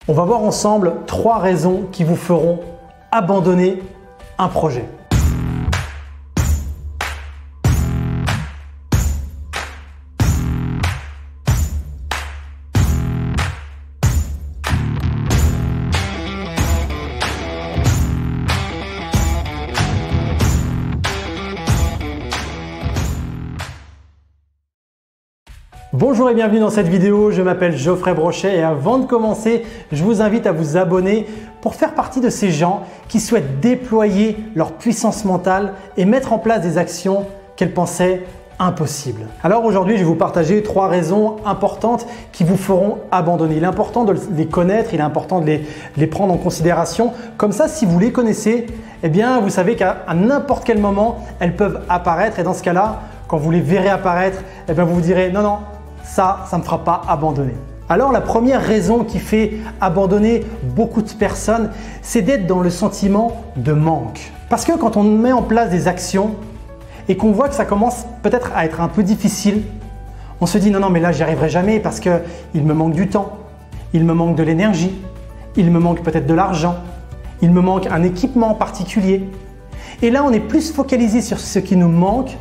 On va voir ensemble 3 raisons qui vous feront abandonner un projet. Bonjour et bienvenue dans cette vidéo, je m'appelle Geoffrey Brochet et avant de commencer, je vous invite à vous abonner pour faire partie de ces gens qui souhaitent déployer leur puissance mentale et mettre en place des actions qu'elles pensaient impossibles. Alors aujourd'hui, je vais vous partager 3 raisons importantes qui vous feront abandonner. Il est important de les connaître, il est important de les prendre en considération. Comme ça, si vous les connaissez, eh bien, vous savez qu'à n'importe quel moment, elles peuvent apparaître et dans ce cas-là, quand vous les verrez apparaître, eh bien, vous vous direz non, ça ne me fera pas abandonner. Alors la première raison qui fait abandonner beaucoup de personnes, c'est d'être dans le sentiment de manque. Parce que quand on met en place des actions et qu'on voit que ça commence peut-être à être un peu difficile, on se dit non mais là j'y arriverai jamais parce qu'il me manque du temps, il me manque de l'énergie, il me manque peut-être de l'argent, il me manque un équipement particulier. Et là on est plus focalisé sur ce qui nous manque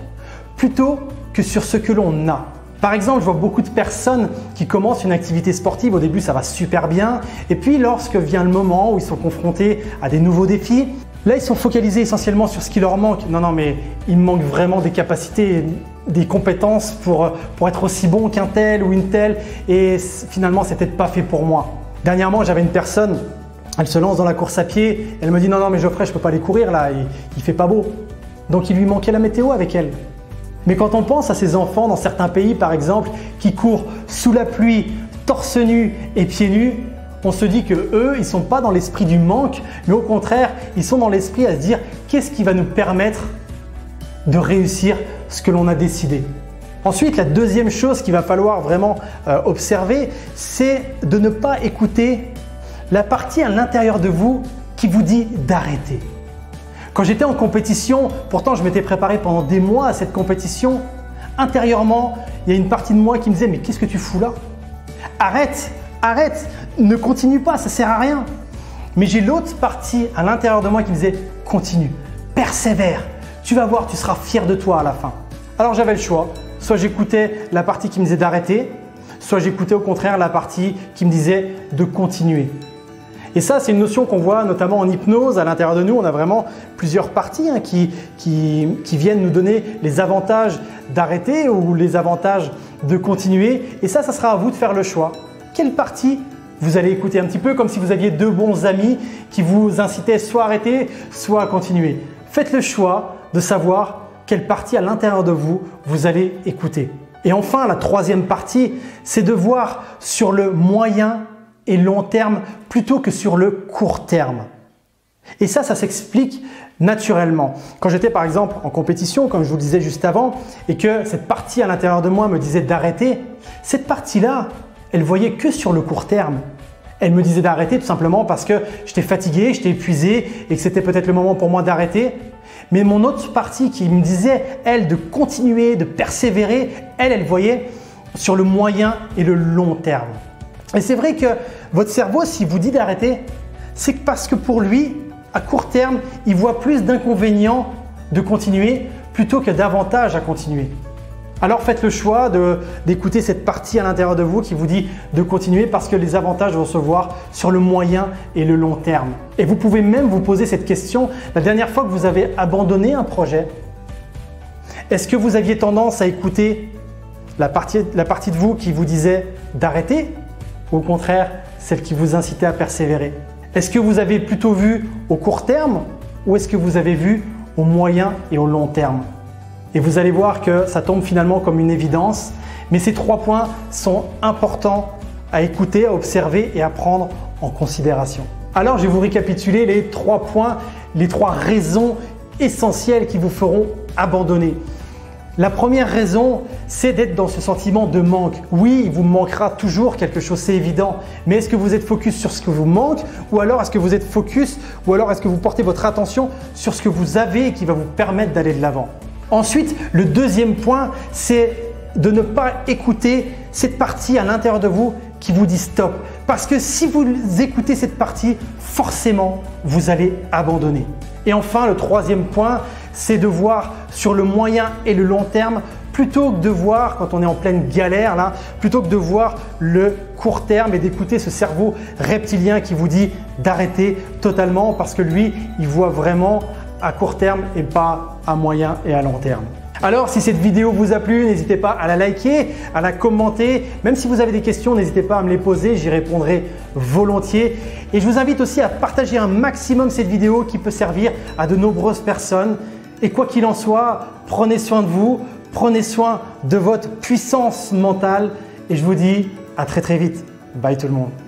plutôt que sur ce que l'on a. Par exemple, je vois beaucoup de personnes qui commencent une activité sportive, au début ça va super bien et puis lorsque vient le moment où ils sont confrontés à des nouveaux défis, là ils sont focalisés essentiellement sur ce qui leur manque. Non mais il me manque vraiment des capacités, des compétences pour être aussi bon qu'un tel ou une telle et finalement c'est peut-être pas fait pour moi. Dernièrement j'avais une personne, elle se lance dans la course à pied, elle me dit non mais Geoffrey je peux pas aller courir là, il fait pas beau. Donc il lui manquait la météo avec elle. Mais quand on pense à ces enfants dans certains pays par exemple qui courent sous la pluie, torse nu et pieds nus, on se dit que eux, ils ne sont pas dans l'esprit du manque, mais au contraire, ils sont dans l'esprit à se dire qu'est-ce qui va nous permettre de réussir ce que l'on a décidé. Ensuite, la deuxième chose qu'il va falloir vraiment observer, c'est de ne pas écouter la partie à l'intérieur de vous qui vous dit d'arrêter. Quand j'étais en compétition, pourtant je m'étais préparé pendant des mois à cette compétition, intérieurement, il y a une partie de moi qui me disait « mais qu'est-ce que tu fous là? Arrête, ne continue pas, ça sert à rien ». Mais j'ai l'autre partie à l'intérieur de moi qui me disait « continue, persévère, tu vas voir, tu seras fier de toi à la fin ». Alors j'avais le choix, soit j'écoutais la partie qui me disait d'arrêter, soit j'écoutais au contraire la partie qui me disait de continuer. Et ça, c'est une notion qu'on voit notamment en hypnose. À l'intérieur de nous, on a vraiment plusieurs parties qui viennent nous donner les avantages d'arrêter ou les avantages de continuer. Et ça sera à vous de faire le choix. Quelle partie vous allez écouter? Un petit peu comme si vous aviez 2 bons amis qui vous incitaient soit à arrêter, soit à continuer. Faites le choix de savoir quelle partie à l'intérieur de vous vous allez écouter. Et enfin, la troisième partie, c'est de voir sur le moyen et long terme plutôt que sur le court terme. Et ça s'explique naturellement. Quand j'étais par exemple en compétition, comme je vous le disais juste avant, et que cette partie à l'intérieur de moi me disait d'arrêter, cette partie-là, elle voyait que sur le court terme. Elle me disait d'arrêter tout simplement parce que j'étais fatigué, j'étais épuisé et que c'était peut-être le moment pour moi d'arrêter. Mais mon autre partie qui me disait, elle, de continuer, de persévérer, elle voyait sur le moyen et le long terme. Et c'est vrai que votre cerveau, s'il vous dit d'arrêter, c'est parce que pour lui, à court terme, il voit plus d'inconvénients de continuer plutôt que d'avantages à continuer. Alors faites le choix d'écouter cette partie à l'intérieur de vous qui vous dit de continuer parce que les avantages vont se voir sur le moyen et le long terme. Et vous pouvez même vous poser cette question, la dernière fois que vous avez abandonné un projet, est-ce que vous aviez tendance à écouter la partie de vous qui vous disait d'arrêter? Ou au contraire, celle qui vous incitait à persévérer? Est-ce que vous avez plutôt vu au court terme ou est-ce que vous avez vu au moyen et au long terme? Et vous allez voir que ça tombe finalement comme une évidence, mais ces 3 points sont importants à écouter, à observer et à prendre en considération. Alors je vais vous récapituler les 3 points, les 3 raisons essentielles qui vous feront abandonner. La première raison, c'est d'être dans ce sentiment de manque. Oui, il vous manquera toujours quelque chose, c'est évident. Mais est-ce que vous êtes focus sur ce que vous manque ou alors est-ce que vous êtes focus ou alors est-ce que vous portez votre attention sur ce que vous avez et qui va vous permettre d'aller de l'avant? Ensuite, le deuxième point, c'est de ne pas écouter cette partie à l'intérieur de vous qui vous dit stop. Parce que si vous écoutez cette partie, forcément, vous allez abandonner. Et enfin, le troisième point, c'est de voir sur le moyen et le long terme plutôt que de voir, quand on est en pleine galère là, plutôt que de voir le court terme et d'écouter ce cerveau reptilien qui vous dit d'arrêter totalement parce que lui, il voit vraiment à court terme et pas à moyen et à long terme. Alors, si cette vidéo vous a plu, n'hésitez pas à la liker, à la commenter. Même si vous avez des questions, n'hésitez pas à me les poser, j'y répondrai volontiers. Et je vous invite aussi à partager un maximum cette vidéo qui peut servir à de nombreuses personnes. Et quoi qu'il en soit, prenez soin de vous, prenez soin de votre puissance mentale et je vous dis à très vite. Bye tout le monde.